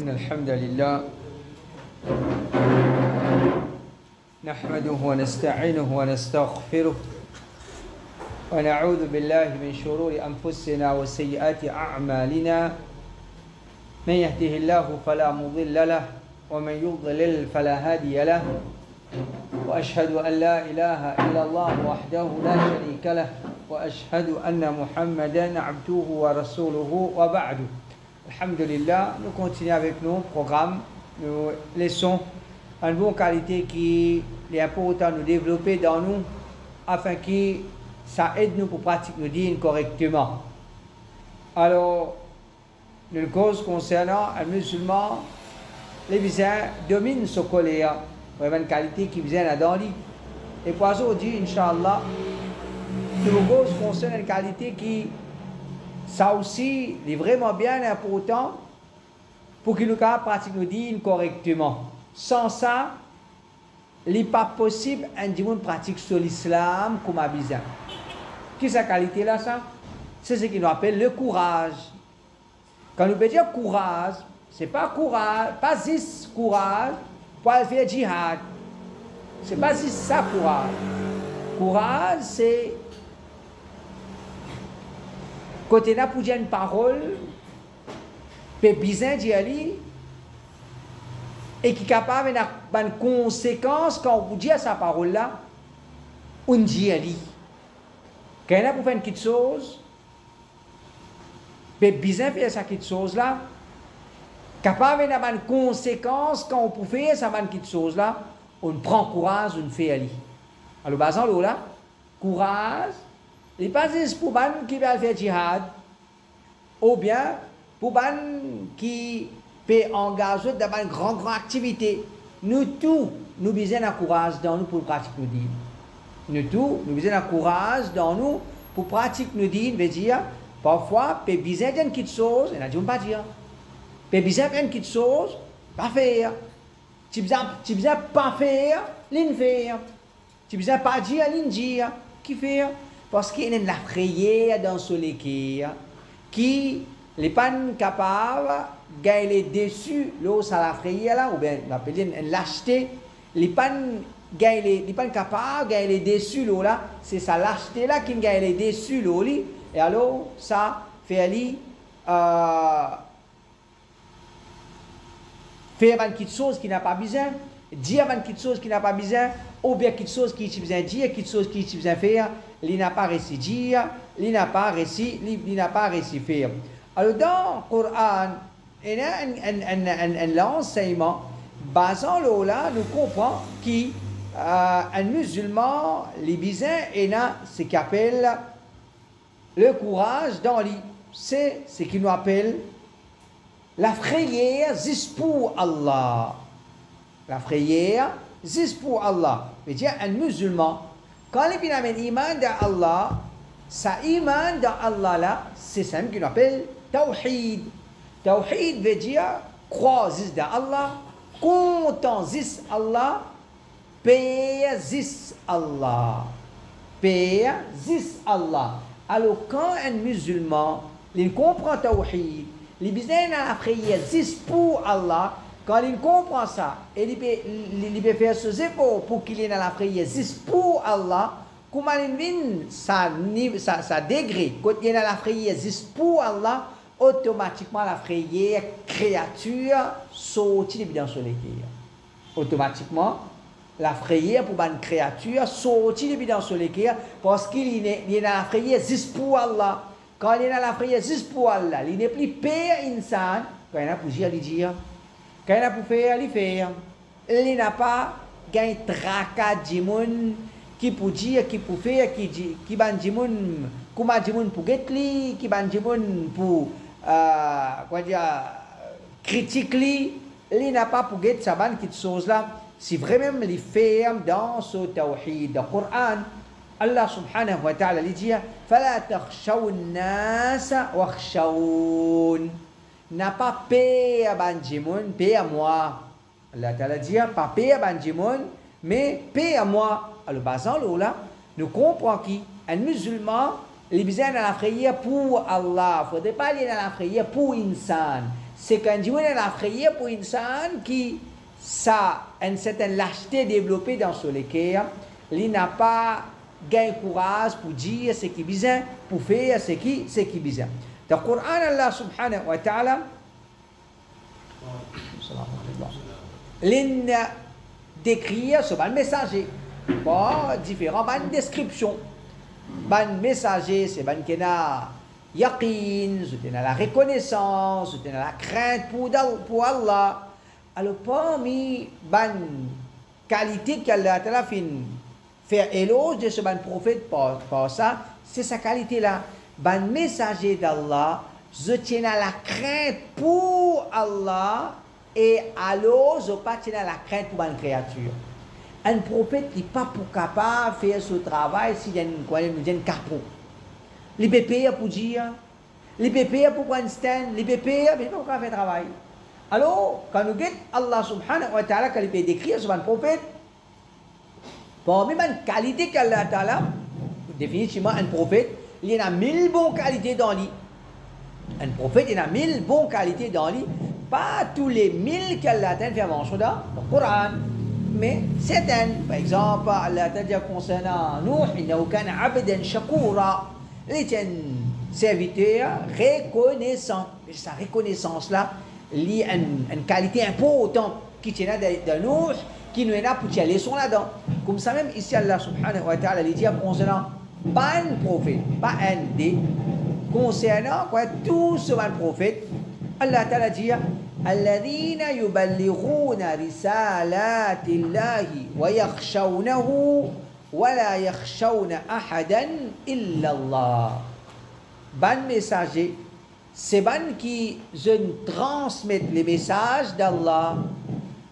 إن الحمد لله نحمده ونستعينه ونستغفره ونعوذ بالله من شرور أنفسنا وسيئات أعمالنا من يهده الله فلا مضل له ومن يضلل فلا هادي له وأشهد أن لا إله إلا الله وحده لا شريك له وأشهد أن محمدا عبده ورسوله وبعد. Alhamdulillah, nous continuons avec nos programmes, nos leçons en bonne qualité qui est important de nous développer dans nous afin que ça aide nous pour pratiquer nos dînes correctement. Alors, une cause concernant un musulman, les visins dominent ce colère, une qualité qui vient dans lui. Et pour aujourd'hui, Inch'Allah, une cause concernant une qualité qui ça aussi est vraiment bien important pour que nous pratiquions nos dînes correctement. Sans ça, il n'est pas possible de pratiquer sur l'islam comme à besoin. Qu'est-ce que cette qualité-là, ça? C'est ce qu'on appelle le courage. Quand nous peut dire courage, ce n'est pas courage, pas juste courage pour aller faire djihad. Ce n'est pas juste ça, courage. Courage, c'est côté là pour dire une parole, peut bien d'y aller, et qui est capable d'avoir une conséquence quand on dit sa parole là, on dit aller. Quand on a pour faire quelque chose, peut bien faire ça quelque chose là, capable d'avoir une conséquence quand on peut faire ça quelque chose là, on prend courage, on fait aller. Alors, basant là, courage. Il n'est pas juste pour les qui veulent faire djihad, ou bien pour les qui peuvent engager dans une grande activité. Nous tous, nous besoin de courage dans nous pour pratiquer nos dînes. Nous tous, nous besoin de courage dans nous pour pratiquer nos dînes. Veut dire, parfois, peut besoin d'une petite chose, et on ne pas dire. Peut besoin d'une petite chose, pas faire. Tu besoin pas faire, l'in faire. Tu besoin pas dire, l'in dire. Qui faire? Parce qu'il y a une prière dans ce équerre qui n'est pas capable de gagner dessus, là, ça la prière là, ou bien on appelle une lâcheté, il n'est pas capable de gagner dessus, là, c'est sa lâcheté là qui gagne dessus, là, et alors ça fait aller faire une petite chose qui n'a pas besoin, dire une petite chose qui n'a pas besoin, ou bien quelque chose qui a besoin de dire, quelque chose qui a besoin de faire. Il n'a pas réussi dire, il n'a pas réussi faire. Alors dans le Coran, il y a un enseignement basant là, nous comprenons qu'un musulman, les bisins, il a ce qu'il appelle le courage dans lui. C'est ce qu'il nous appelle la prière juste pour Allah. La prière juste pour Allah. C'est-à-dire un musulman, quand il a un iman dans Allah, sa iman dans Allah là, c'est ça qu'on appelle tawhid. Tawhid veut dire croire dans Allah, content dans Allah, payer dans Allah. Payer dans Allah. Alors quand un musulman, il comprend tawhid, il besoin de la prière juste pour Allah. Quand il comprend ça, et il peut faire ses efforts pour qu'il ait dans la prière juste pour Allah, comment il vient sa degré, quand il est dans la prière juste pour Allah, automatiquement la prière créature sortit dans son équerre. Automatiquement, la prière pour une créature sortit dans son équerre parce qu'il est dans la prière juste pour Allah. Quand il est dans la prière juste pour Allah, il n'est plus père insan, quand il a pour dire. Quand il a pour faire, il fait. Il n'a pas gagné tracas de monde qui peut dire, qui peut faire, qui va dire, comment dire pour guetter, qui va dire pour critiquer. Il n'a pas pour guetter ça, cette chose-là. Si vraiment il fait dans ce tawhid, dans le Coran, Allah subhanahu wa ta'ala lui dit فَلَا تَخْشَوُ النَّاسَ وَخْشَوُونَ. N'a pas payé à Banjimoun, paye à moi. Allah Ta'ala dit, pas paye à Banjimoun, mais paye à moi. Alors, basant là, nous comprenons qu'un musulman, il a besoin de la prière pour Allah. Il ne faudrait pas aller dans la prière pour insan. c'est quand Dieu a frayé pour une personne qui a une certaine lâcheté développée dans son cœur, il n'a pas gain courage pour dire ce qui est besoin, pour faire ce qui est besoin. Dans le Coran, Allah subhanahu wa ta'ala, il décrit ce messager par différentes descriptions. Le messager, c'est ban qui a yaqin, c'est la reconnaissance, c'est la crainte pour Allah. Alors parmi ban qualité qu'Allah Ta'ala fait éloge de ce ban prophète par ça, c'est sa qualité là. Ban messager d'Allah, je tiens à la crainte pour Allah et alors je pas tiens à la crainte pour une créature. Un prophète n'est pas pour capable de faire ce travail s'il y a une capot. Les bébés pour dire, les bébés pour prendre stand, les bébés pour faire le travail. Alors, quand nous regardons Allah subhanahu wa ta'ala, quand il peut décrire sur un prophète, parmi les qualités qu'Allah ta'ala, définitivement un prophète, il y a 1000 bonnes qualités dans lui. Un prophète, il y a 1000 bonnes qualités dans lui. Pas tous les 1000 qu'Allah ta'ala fait mention dans le Coran. Mais certaines, par exemple, Allah t'a dit concernant Nuh, innahu kana abdan shakura, il est un serviteur reconnaissant. Et sa reconnaissance-là, il y a une qualité importante qui tient de Nuh, qui nous est là pour tirer les leçons là-dedans. Comme ça même, ici, Allah subhanahu wa ta'ala, il dit concernant pas un prophète, pas un des, concernant quoi, tout ce prophète, Allah ta'ala dit الذين يبلغون رسالات الله ويخشونه ولا يخشون أحدا إلا الله. Ban messager, c'est ban qui transmettent les messages d'Allah.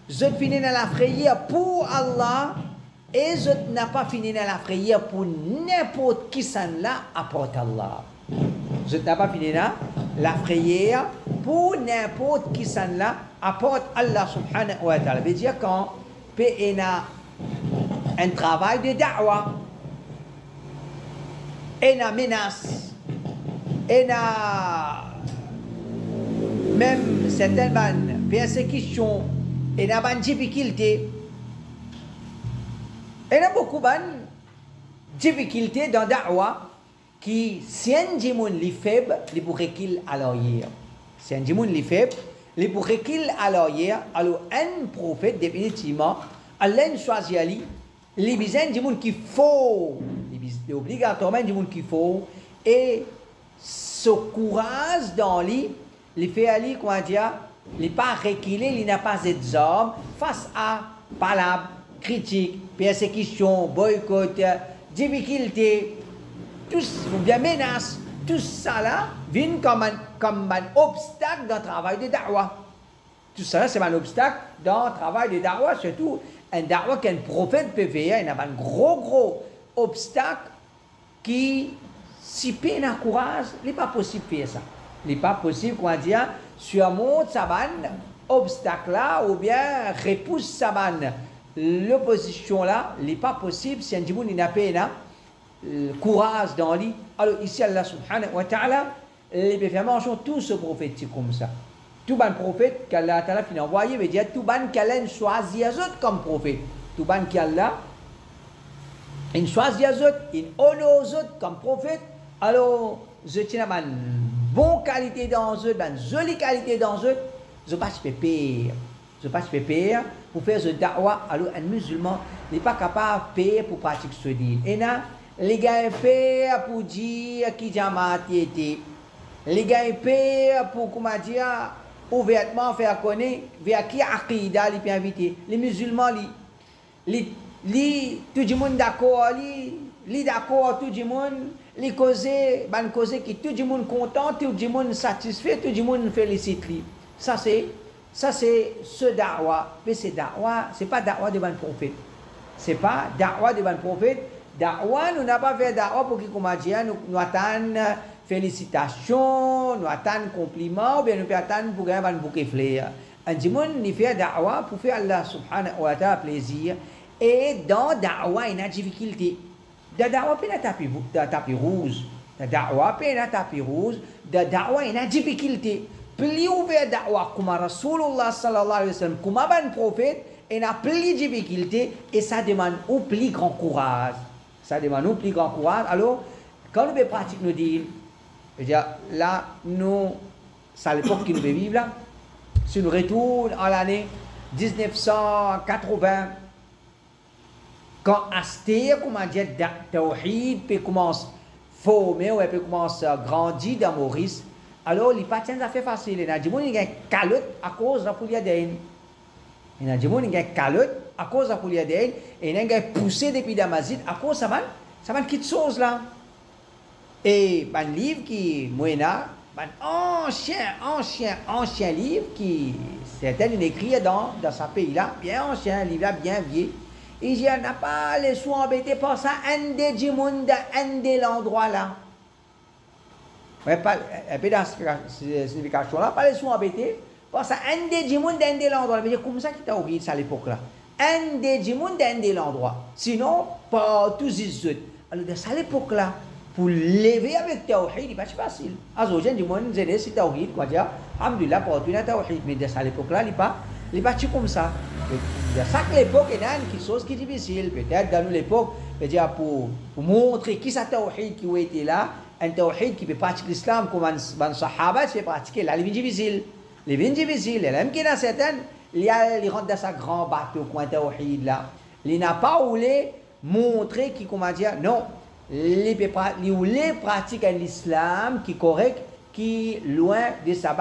Je finis dans la prière pour Allah et je n'ai pas fini dans la prière pour n'importe qui s'en là apporte Allah. Je n'ai pas fini dans la prière pour n'importe qui s'en là apporte Allah subhanahu wa ta'ala. Ça veut dire quand il y a un travail de da'wah, il y a menace, il y a même certaines persécutions, il y a des difficultés. Il y a beaucoup de difficultés dans la da'wah qui, si un djimoun est faible, il pourrait qu'il à l'arrière. Si un djimoun est faible, il pourrait qu'il à l'arrière. Alors, un prophète, définitivement, Allah choisit Ali, il y a un djimoun qu'il faut, il est obligatoirement un djimoun qu'il faut, et ce courage dans lui, il fait Ali, comment dire, il n'est pas reculé, il n'a pas d'armes face à palabres, critiques, persécutions, boycott, difficultés, tout, ou bien menaces, tout ça là vient comme un obstacle dans le travail de da'wah. Tout ça là, c'est un obstacle dans le travail de da'wah, surtout un da'wah qu'un prophète peut faire. Il y a un gros obstacle qui, si peine à courage, il n'est pas possible de faire ça. Il n'est pas possible, comment dire, surmonter ça obstacle là, ou bien repousse ça l'opposition là, il n'est pas possible si un djimoun n'a pas courage dans lui. Alors ici Allah subhanahu wa ta'ala, il peut faire mention tout ce prophète comme ça. Tout ban prophète qu'Allah ta'ala finit envoyé, veut dire tout ban qu'Allah choisit les autres comme prophète. Tout ban qu'Allah il choisit les autres, il honore les autres comme prophète. Alors je tiens à une bonne qualité dans eux, une jolie qualité dans eux, je ne pas se payer. Je ne pas se payer pour faire ce da'wah. Alors un musulman n'est pas capable de payer pour pratiquer ce deal. Et là, les gars paient pour dire qui jamaat était. Les gars paient pour, comment dire, ouvertement faire connaître vers qui aqida les peut inviter. Les musulmans, tout le monde d'accord, les d'accord, tout le monde, les causer, ban causer qui tout le monde content, tout le monde satisfait, tout le monde félicite. Ça c'est ce da'wah. Mais c'est da'wah, c'est pas da'wah devant le prophète. C'est pas da'wah devant le prophète. Da'wah, nous n'avons pas fait da'wah pour qu'il nous attendons félicitations, nous attendons compliments, ou bien nous attendons pour gagner un bouquet de fleurs. Un djimoun, il fait da'wah pour faire Allah subhanahu wa ta'ala plaisir. Et dans da'wah, il y a des difficultés. Dans da'wah, il y a tapis rouge. Dans da'wah, il y a tapis rouge. Dans da'wah, il y a des difficultés. plus ouvert da'wah comme Rasulullah sallallahu alayhi wa sallam, comme un prophète, et n'a plus de difficultés, et ça demande un plus grand courage. Ça demande un plus grand courage. Alors, quand nous pratiquons, nous disons, là, nous, c'est l'époque qui nous vivons là, si nous retournons en l'année 1980, quand Astir, comment dire, Tawhid, puis commence à former, ou puis commence à grandir dans Maurice, alors les patients, ça fait facile. Il y a des gens qui ont calotte à cause de la poulière d'Ain. Il y a des gens qui ont calotte à cause de la poulière d'Ain, et il y a des gens qui ont poussé depuis Damazid à cause de ça, va quitter chose là. Et un livre qui, Moena, un ancien livre qui, certains écrit dans ce pays-là, bien ancien, livre là, bien vieux. Et il n'a pas les soins embêtés par ça, un des Jimoun, un de l'endroit là. Ouais, pas, un peu dans cette signification-là, pas les soins embêtés, parce que un des Jimoun, un de l'endroit. Mais c'est comme ça qu'il t'a oublié ça à l'époque-là. Un des Jimoun, un de l'endroit. Sinon, pas tous les autres. Alors, dans ça à l'époque-là, pour lever avec Tawhid, c'est pas facile. Alors, j'ai dit, moi, c'est Tawhid, quoi dire, Alhamdulillah, pour tout le Tawhid. Mais dans ça à l'époque-là, il n'est pas comme ça. Il y a ça que l'époque est quelque chose qui est difficile. Peut-être dans l'époque, pour montrer qui c'est Tawhid qui était là, un Tawhid qui peut pratiquer l'islam comme un Sahaba, c'est pratiquer là, il est difficile. Il est difficile. Et même qu'il y en a certaines, il rentre dans sa grand bateau, coin Tawhid là. Il n'a pas voulu montrer qui, comment dire, non, il voulait pratiquer l'islam qui est correct, qui est loin de sa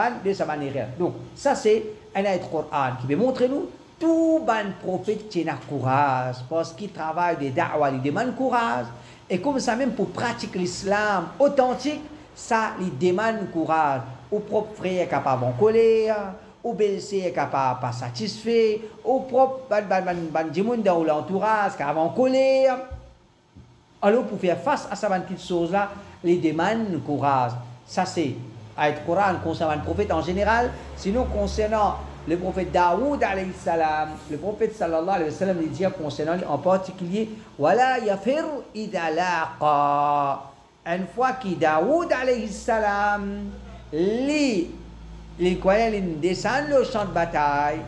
manière. Donc, ça c'est un ayat Coran qui veut montrer nous tout ban prophète qui a courage parce qu'il travaille des da'wah, il demande courage. Et comme ça même pour pratiquer l'islam authentique, ça il demande courage. Au propre frère est capable en colère, au belle-sœur est capable pas satisfait, au propre ban dans l'entourage capable en colère. Alors pour faire face à ces petites choses-là, les demande courage. Ça c'est ayat Coran concernant le prophète en général, sinon concernant le prophète Daoud alayhi salam, le prophète sallallahu alayhi wa sallam, il dit concernant en particulier, wala yafir idha laqa. Une fois que Daoud alayhi salam, les croyants descendent le champ de bataille,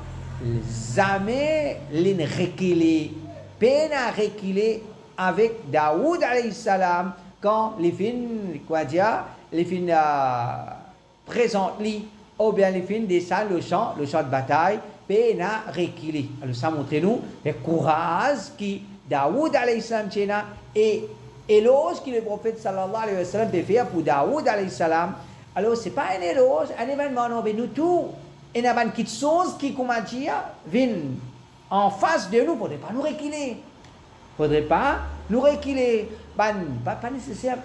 jamais les reculer, peine à reculer avec Daoud alayhi salam quand les fins, quoi dire, les fins présentent lui. Ou bien les filles descendent le champ de bataille, et n'a reculé. Alors ça montre nous le courage qui Daoud alayhi salam et l'éloge que le prophète sallallahu alayhi wa sallam peut faire pour Daoud alayhi salam. Alors ce n'est pas un éloge, un événement, non, mais nous tous, il y a une petite chose qui, comment dire, vient en face de nous, il ne faudrait pas nous reculer. Il ne faudrait pas nous reculer. Pas nécessaire.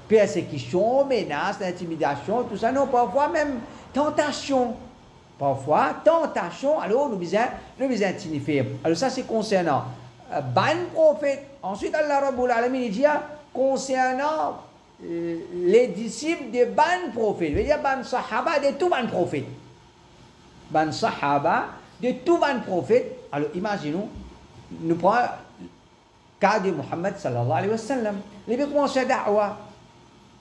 Persécution, menace, intimidation, tout ça, non, parfois même tentation. Parfois, tentation, alors nous besoin signifier. Alors ça c'est concernant ban prophète. Ensuite, Allah Rabbul Alamin il dit concernant les disciples de ban prophète. Il veut dire ban sahaba de tout ban prophète. Ban sahaba de tout ban prophète. Alors imaginons, nous prenons le cas de Muhammad sallallahu alayhi wa sallam. Il veut commencer à da'wah.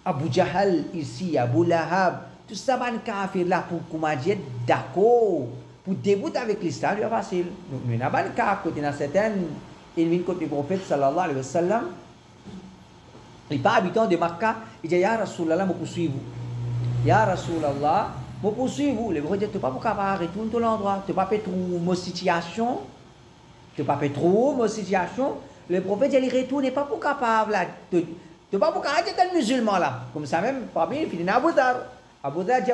Abu Jahal ici, Abu Lahab, tout ça, ban kafir là pour comment dire d'accord, pour débuter avec l'islam, c'est facile. Nous n'avons pas de cas, quand il y a certains, il vient contre le prophète sallallahu alayhi wa sallam, il n'est pas habitant de Makkah, il dit Ya Rasulallah, je poursuis vous. Ya Rasulallah, je poursuis vous. Le prophète dit tu n'es pas capable de retourner tout l'endroit, tu n'es pas trouver ma situation, tu n'es pas trouver ma situation. Le prophète dit il retourne, n'est pas capable là. Tu n'es pas capable d'être un musulman là. Comme ça même, parmi les filles d'Abu Dhar. Abu Dhar dit,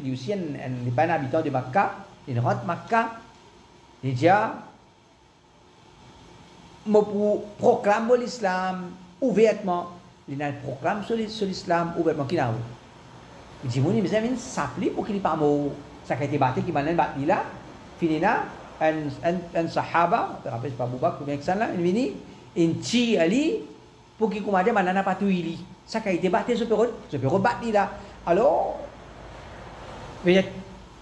lui aussi, il n'est pas un habitant de Makkah. Il rentre Makkah. Il dit, je proclame l'islam ouvertement. Il proclame sur l'islam ouvertement. Il dit, il me s'appeler pour qu'il n'est pas mort. Ça a été battu, qui m'a battu là. Fini là, un sahaba, je ne me rappelle pas Abu Bakr, il vient, il tire Ali. Pour qu'il commande, il n'a pas tout il. Ça a été battu, je peux rebattre là. Alors,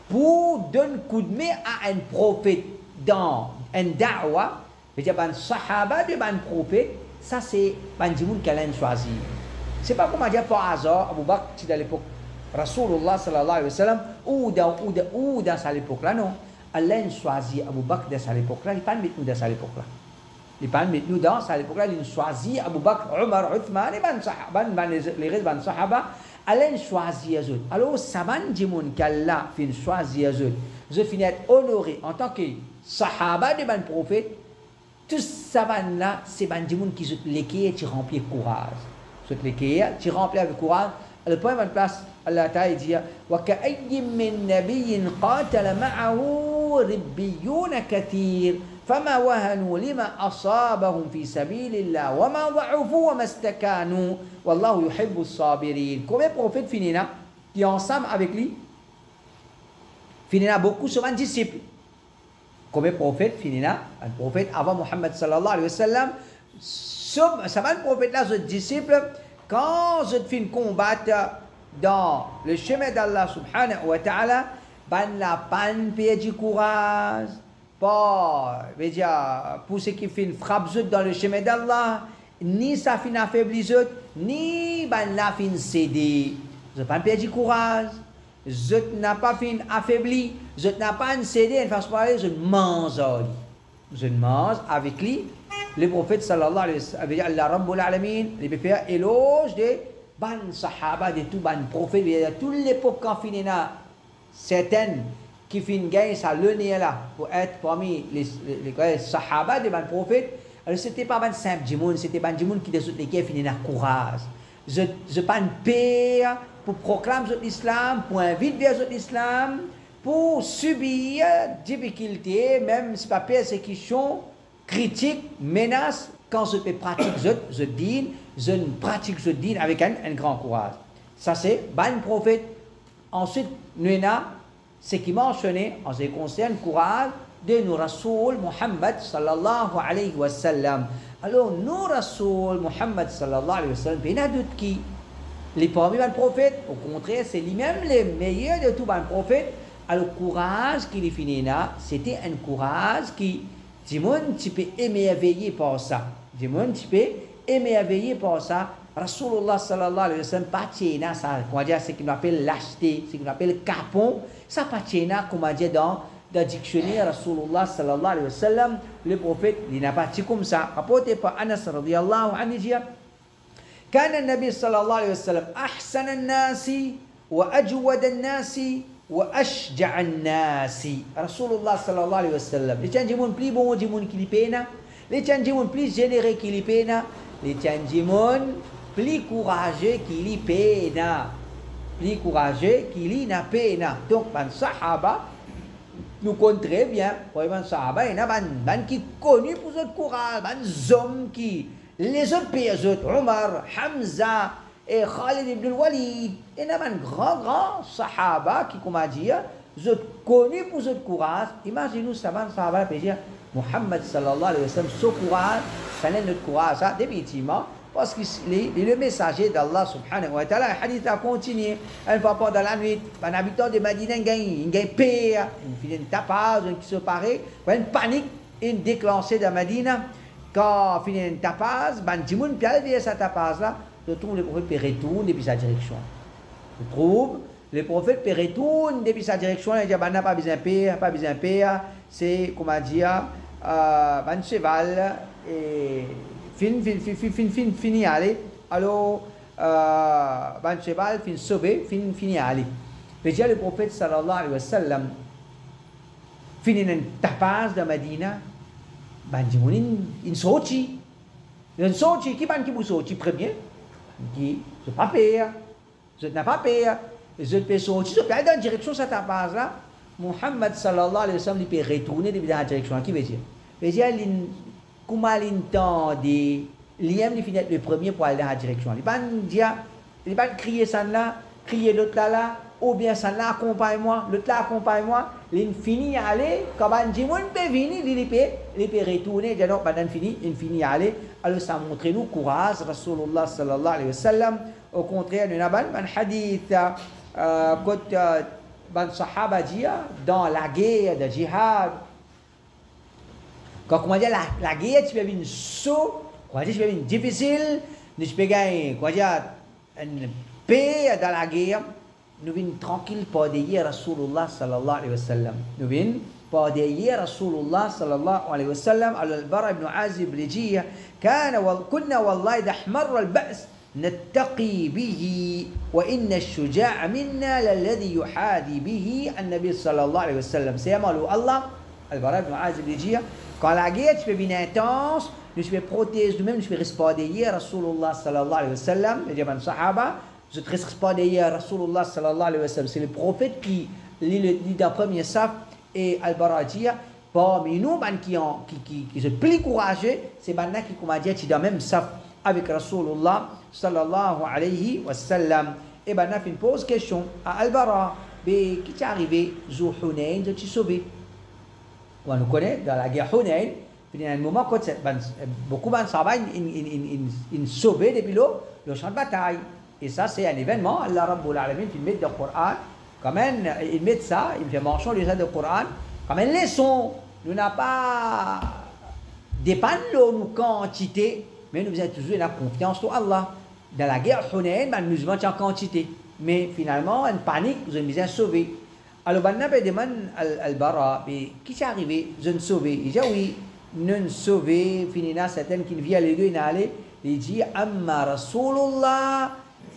pour donner un coup de main à un prophète dans un da'wah, un sahaba de un prophète, ça c'est un djimoun qu'elle a choisi. C'est pas comment dire par hasard, Abu Bakr, c'est à l'époque Rasulullah sallallahu alayhi wa sallam, ou dans cette époque-là, non. Allah a choisi Abu Bakr dans cette époque-là, il n'a pas mis nous dans cette époque-là. Il n'a pas mis nous dans cette époque-là, il a choisi Abu Bakr, Omar, Uthman, les restes de Sahaba, Allah a choisi eux. Alors, ça va dire qu'Allah a choisi eux. Je finis être honoré en tant que Sahaba de ban prophète. Tout ça là, c'est ban gens qui sont l'équerre, qui remplit courage. Sont l'équerre, qui remplit avec courage. Le point de place, Allah Ta'ala dit وَكَأَيٍّ مِّن نَبِيٍّ قَاتَلَ مَعَهُ رِبِّيُّونَ كَثِيرٌ فَمَا وَهَنُوا لِمَا أَصَابَهُمْ فِي سَبِيلِ اللَّهِ وَمَا ضَعُفُوا وَمَا اسْتَكَانُوا وَاللَّهُ يُحِبُّ الصَّابِرِينَ. Combien de prophètes finina qui ensemble avec lui finina beaucoup souvent disciples. Combien de prophètes finina un prophète avant Muhammad sallallahu alayhi wa sallam. Ça va le prophète là, ce disciple. Quand je te fais combattre dans le chemin d'Allah subhanahu wa ta'ala, ban la panne paye du courage, pas, pour ceux qui font frappe dans le chemin d'Allah, ni ça fin affaibli, ni ban la fin cédé. Je pas paye du courage, je n'ai pas fin affaibli, je n'ai pas cédé, en face parler, je mange. Je mange avec lui. Le prophète sallallahu alayhi wa sallam, avait dit Allah Rabbul Alamin, il peut faire éloge de ban sahaba, de tout ban prophète, de toute l'époque quand finina certaines qui fin gagner sa l'honneur là pour être parmi les sahaba de ban prophète. Alors c'était pas ban simple djimoun, c'était ban djimoun qui des autres qui finina courage. Je pas une paix pour proclamer l'islam, pour inviter vers l'islam, pour subir difficultés, même si pas persécution, critique, menace, quand je pratique je dîne, je pratique je dîne avec un grand courage. Ça c'est ban prophète. Ensuite, nous avons ce qui mentionné en ce qui concerne le courage de nos Rasoul Muhammad sallallahu alayhi wa sallam. Alors, nos Rasoul Muhammad sallallahu alayhi wa sallam, il y en a d'autres qui, les premiers ban prophètes, au contraire, c'est lui-même les meilleurs de tous ban prophètes. Alors, le courage qu'il finit là, c'était un courage qui Dimon, tu peux émerveiller par ça. Dimon, tu peux émerveiller par ça. Rasulullah sallallahu alayhi wa sallam, pas tchéna, ça, comment dire, c'est ce qu'on appelle lâcheté, c'est ce qu'on appelle capon. Ça, pas tchéna, comment dire, dans le dictionnaire, Rasulullah sallallahu alayhi wa sallam, le prophète, il n'a pas dit comme ça. Rapporté par Anas radiyallahu anhu, dit كان النبي صلى الله عليه وسلم أحسن الناس وأجود الناس وأشجع الناس. رسول الله صلى الله عليه وسلم les tchandjimoun plus bon djimoun qui li pena, les tchandjimoun plus généreux qui li pena, les tchandjimoun plus courageux qui li pena, plus courageux qui li na pena. Donc ban sahaba nous compte très bien pour ban sahaba il y a ban qui connu pour ce courage, ban hommes qui les autres pays, Omar, Hamza et Khalid ibn al-Walid, il y a un grand sahaba qui, comment dire, sont connus pour ce courage. Imaginez-nous, ça va, sahaba, peut dire, Muhammad sallallahu alayhi wa sallam, ce courage, ça n'est notre courage, ça, définitivement, parce que le messager d'Allah subhanahu wa ta'ala, le hadith a continué, une fois dans la nuit, un habitant de Madina, il gagne paix, il fait une tapage, qui se paraît, une panique, une déclenchée de Madina. Quand finit une tapage, ben djimoun pial via sa tapage là, je trouve le prophète peut retourner depuis sa direction. Je trouve le prophète peut retourner depuis sa direction, il dit ben n'a pas besoin de paix, pas besoin de paix, c'est comment dire, ben cheval et fini aller. Alors ben cheval fin sauvé, fini aller. Mais déjà le prophète sallallahu alayhi wa sallam finit une tapage de Madina. Ben djimoun in sorti qui ban qui vous sorti premier qui je pas payer je n'ai pas payé je peux sortir je peux aller dans la direction de cette base là Muhammad sallallahu alayhi wa sallam il peut retourner dans la direction qui veut dire comment l'entend de l'IM il finit le premier pour aller dans la direction il va crier ça là crier l'autre là ou bien ça là accompagne-moi, l'autre là accompagne-moi, l'infini aller, quand on dit on peut venir, il peut retourner, il dit non, infini aller, alors ça montre nous courage, Rasulullah sallallahu alayhi wa sallam, au contraire, nous avons un hadith, quand ban sahaba dit, dans la guerre de jihad, quand on dit la guerre, tu peux venir saut, quand tu peux venir difficile, tu peux gagner, quand une paix dans la guerre, nous venons tranquille par derrière Rasulullah sallallahu alayhi wa sallam. Nous venons par derrière Rasulullah sallallahu alayhi wa sallam. Al-Bara ibn Azib dit كنا والله إذا احمر البأس نتقي به وإن الشجاع منا للذي يحادي به النبي صلى الله عليه وسلم. C'est Allah, Al-Bara ibn Azib dit, quand la guerre tu devient intense, nous devons protéger nous-mêmes, nous devons respecter hier Rasulullah sallallahu alayhi wa sallam, les Jaman Sahaba, nous devons respecter hier Rasulullah sallallahu alayhi wa sallam. C'est le prophète qui lit dans le premier saf et Al-Bara dit, parmi nous, qui sont plus courageux, c'est maintenant qui commencent à dire dans le même saf avec Rasulullah sallallahu alayhi wa sallam. Et maintenant, il pose question à Al-Bara, qui est arrivé, Zou Hunayn, de tu sauvé. On nous connaît dans la guerre Hunayn. Il y a un moment quand beaucoup de sahabas ils sauvé depuis le champ de bataille. Et ça, c'est un événement. Allah Rabbul Alamin, il met dans le Coran, quand même, il met ça, il fait mention du Coran, comme une leçon. Nous n'avons pas dépendre de nos quantités, mais nous avons toujours la confiance en Allah. Dans la guerre Hunayn, nous musulmans en quantité. Mais finalement, une panique, nous avons besoin de sauver. Alors, il demande Al-Bara, qui est arrivé? Je ne sauvé. Il dit oui. Nun sauvé, finina certaines qui vient les deux inhalés, il dit amma Rasulullah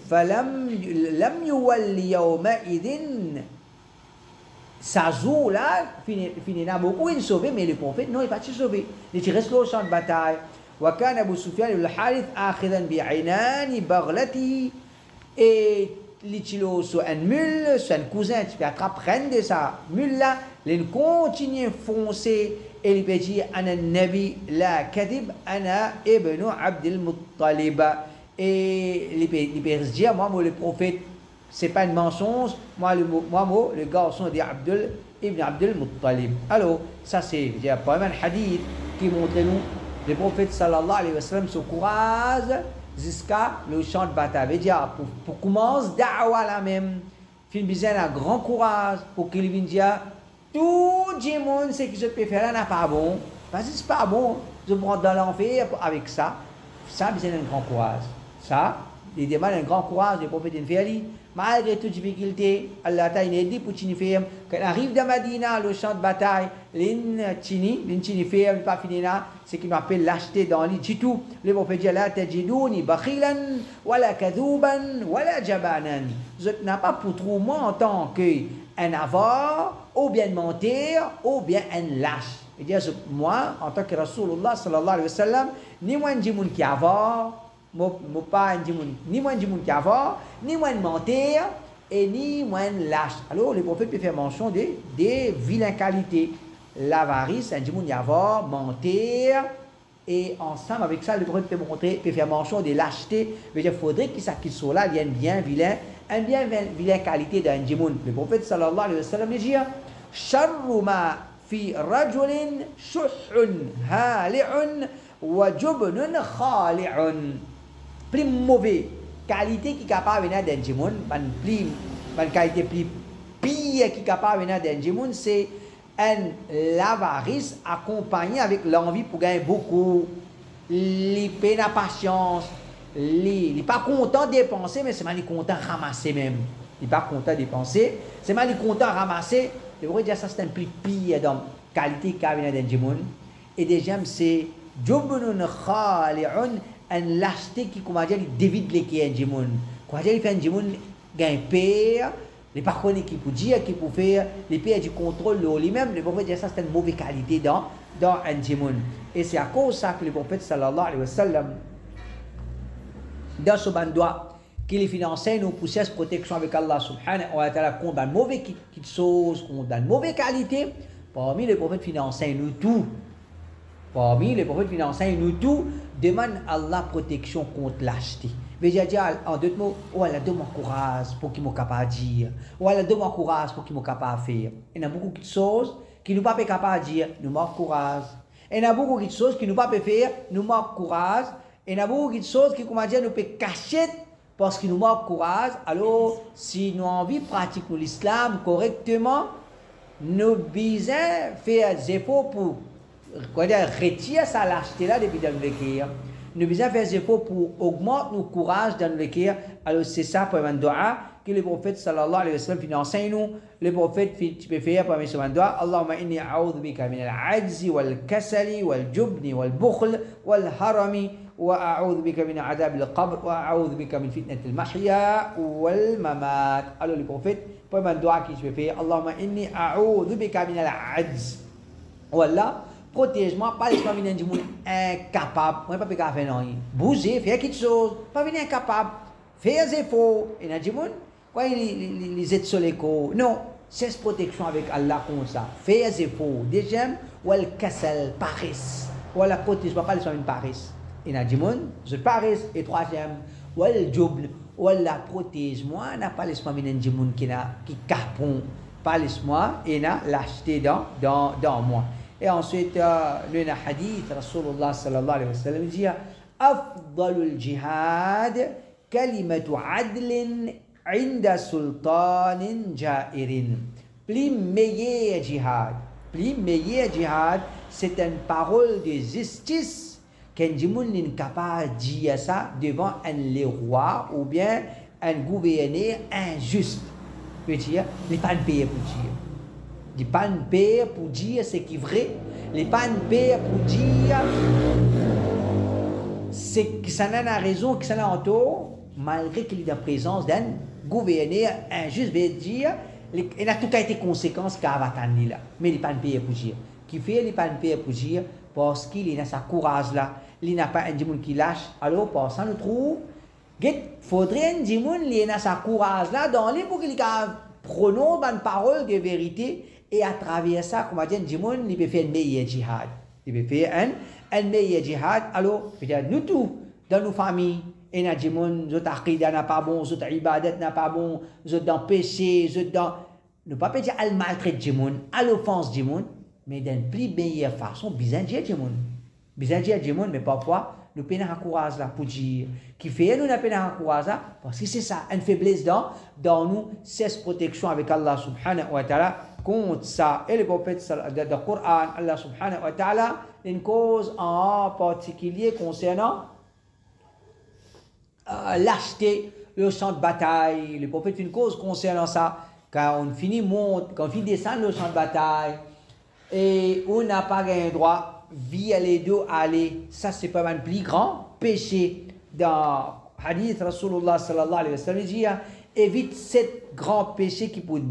falam lam yuwalli yawma idin Sazou là finina beaucoup il sauvé mais le prophète non il pas sauvé il reste au champ de bataille wa kana Abu Sufyan al-Harith akhidan bi'inani baghlati et l'itilo sur une mule sur un cousin tu peux attraper de sa mule là il continue foncer et il peut dire Ana Nabi la kadib Ana ibn Abdul Muttalib et il peut dire moi le prophète c'est pas un mensonge moi le garçon d'Abdul ibn Abdul Muttalib. Alors ça c'est pas un hadith qui montre nous le prophète sallallahu alayhi wa sallam se courage jusqu'à le champ de bataille. Veut dire pour commencer da'wa la même il besoin d'un grand courage pour qu'il vienne dire tout le monde ce que je peux faire là n'est pas bon. Parce que c'est pas bon. Je me rends dans l'enfer avec ça. Ça, besoin d'un grand courage. Ça, il demande un grand courage. Le prophète de faire malgré toutes les difficultés, Allah t'a aidé pour t'y faire. Quand on arrive dans Madina, le champ de bataille, l'intini faire, pas fini là, c'est ce qu'il m'appelle l'acheter dans l'île. C'est tout. Le prophète dit la tajidouni bakhilan, wala kadhuban, wala jabanan. Je n'ai pas pour trop moi en tant qu'un avare, ou bien mentir, ou bien un lâche. Il dit moi, en tant que Rasulullah sallallahu alayhi wa sallam, ni moi un djimoun qui avare, ni moi un djimoun qui avare, ni moi un mentir, et ni moi un lâche. Alors, le prophète peut faire mention des vilaines qualités. L'avarice, un djimoun qui avare, mentir, et ensemble avec ça, le prophète peut faire mention des lâchetés. Il faudrait qu'il soit là, il y a un bien vilain qualité d'un djimoun. Le prophète sallallahu alayhi wa sallam dit Sharru ma fi rajulin shuhun hali'un wa jubnun khali'un. Plus mauvais qualité qui est capable de venir d'un djimoun, une qualité plus pire qui est capable de venir d'un djimoun, c'est l'avarice accompagnée avec l'envie pour gagner beaucoup. Il peine la patience. Il n'est pas content de dépenser, mais c'est mal content de ramasser même. Il n'est pas content de dépenser, c'est mal content de ramasser. Je voudrais dire ça, c'est un plus pire dans la qualité qu'a d'un djimoun. Et deuxième, c'est Jubnun khali'un, un lâcheté qui, comment dire, il dévide les qui est un djimoun. Comment dire, il fait un djimoun gagne père, les par contre qui peut dire, qui peut faire, les pères du contrôle de lui-même. Le prophète dit ça, c'est une mauvaise qualité dans un djimoun. Et c'est à cause de ça que le prophète sallallahu alayhi wa sallam, dans ce bandois, qu'il finançait nos poussées de protection avec Allah subhanahu wa ta'ala contre une mauvaise chose, contre une mauvaise qualité. Parmi les prophètes financiers, nous tout. Parmi les prophètes financiers, nous tout, demande Allah protection contre l'acheter. Mais j'ai dit en deux mots, oh Allah donne-moi courage pour qu'il me capable de dire. Oh Allah donne-moi courage pour qu'il me capable de faire. Il y a beaucoup de choses qui nous pas capable de dire, nous manque courage. Il y a beaucoup de choses qui nous pas faire, nous manque courage. Il y a beaucoup de choses qui, comment dire, nous peut cacher parce qu'il nous manque courage. Alors, si nous avons envie de pratiquer l'islam correctement, nous devons faire des efforts pour retirer ça lâcheté là depuis dans le cœur. Nous besoin faire des efforts pour augmenter nos courage dans le cœur. Alors c'est ça pour un dua que le prophète sallallahu alayhi wa sallam enseigne nous. Le prophète tu peux faire pour un dua. Allahumma inni a'udhu bika min al-'ajzi wal-kasali wal-jubni wal-bukhl wal-harami wa a'udhu bika min 'adhab al-qabr wa a'udhu bika min fitnat al-mahya wal-mamat. Alors le prophète pour un dua qui tu peux faire. Allahumma inni a'udhu bika min al-'ajz. Voilà. Protège-moi, pas laisse-moi venir du monde incapable. Moi, je ne peux pas faire rien. Bouger, faire quelque chose. Pas venir incapable. Faire des efforts. Et dans le monde, quoi, les aides sur les corps. Non, c'est protection avec Allah comme ça. Faire des efforts. Deuxième, ou le cassel, paresse. Ou la protège-moi, pas laisse-moi venir paresse. Et dans le monde, je paresse. Et troisième, ou le job. Ou la protège-moi, n'a pas laisse-moi venir du monde qui capon. Pas laisse-moi et n'a l'acheter dans moi. Et ensuite, le hadith, Rasulullah sallallahu alayhi wa sallam dit Afdalul jihad kalimatu adlin inda sultanin jairin. Plus meilleur jihad, c'est une parole de justice qu'un djimoun n'est capable de dire ça devant un roi ou bien un gouverneur injuste. Je veux dire, il n'est pas payé pour dire. Il n'est pas payé pour dire ce qui est vrai. Il n'est pas payé pour dire que ça n'a raison, que ça n'a en tort, malgré qu'il y a la présence d'un gouverneur injuste. Je veux dire, il n'a tout cas été conséquence qu'à Avatani là. Mais il n'est pas payé pour dire. Qui fait, il n'est pas payé pour dire parce qu'il a sa courage là. Il n'a pas un démon qui lâche. Alors, pour ça, nous trouvons qu'il faudrait un démon qui a sa courage là dans les pour qu'il prononce une parole de vérité. Et à travers ça, comme on dit, il peut faire un meilleur jihad. Il peut faire un meilleur jihad. Alors, nous tous, dans nos familles, et nous disons, nous aqidah n'a pas bon, nous ibadat n'a pas bon, nous dans péché, nous dans... Nous ne pouvons pas dire à maltraiter du monde, à l'offense du monde, mais d'une plus meilleure façon, besoin de dire du monde. Besoin de dire du monde, mais parfois, nous peinons un courage là pour dire. Qui fait, nous n'avons pas un courage là, parce que c'est ça, une faiblesse dans nous, c'est protection avec Allah subhanahu wa ta'ala. Contre ça, et le prophète dans le Coran, Allah subhanahu wa ta'ala, une cause en particulier concernant l'acheter le champ de bataille. Le prophète fait une cause concernant ça. Quand on finit descendre le champ de bataille, et on n'a pas un droit, via les deux aller, ça c'est pas mal plus grand péché. Dans Hadith Rasulullah sallallahu alayhi wa sallam, il dit, évite cette grand péché qui peut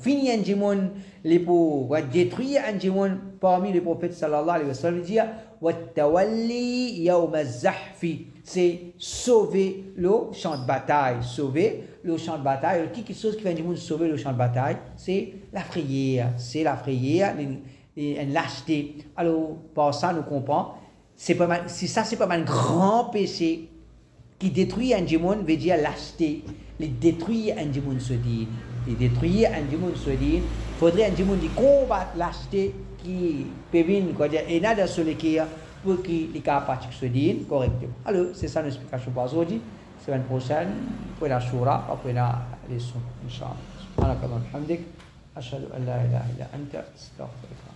finir un démon, pour détruire un démon. Parmi les prophètes sallallahu alayhi wa sallam, il dit Wattawalli yawm az-zahfi, c'est sauver le champ de bataille. Sauver le champ de bataille. Quelque chose qui fait un démon sauver le champ de bataille, c'est la prière. C'est la prière, une lâcheté. Alors, par ça, nous comprenons. Si ça, c'est pas mal un grand péché qui détruit un démon, veut dire lâcheté. Les détruire un démon se dit. Les détruire un démon se dit. Il faudrait un démon qui combattre lâcheté qui peut venir, et nada sur les cœurs pour qu'il les capables se dire correctement. Alors, c'est ça l'explication pour aujourd'hui. Semaine prochaine, pour la Shura, après la leçon. Inch'Allah. Subhanakallah wa bihamdik. Ashhadu an la ilaha illa anta astaghfiruka.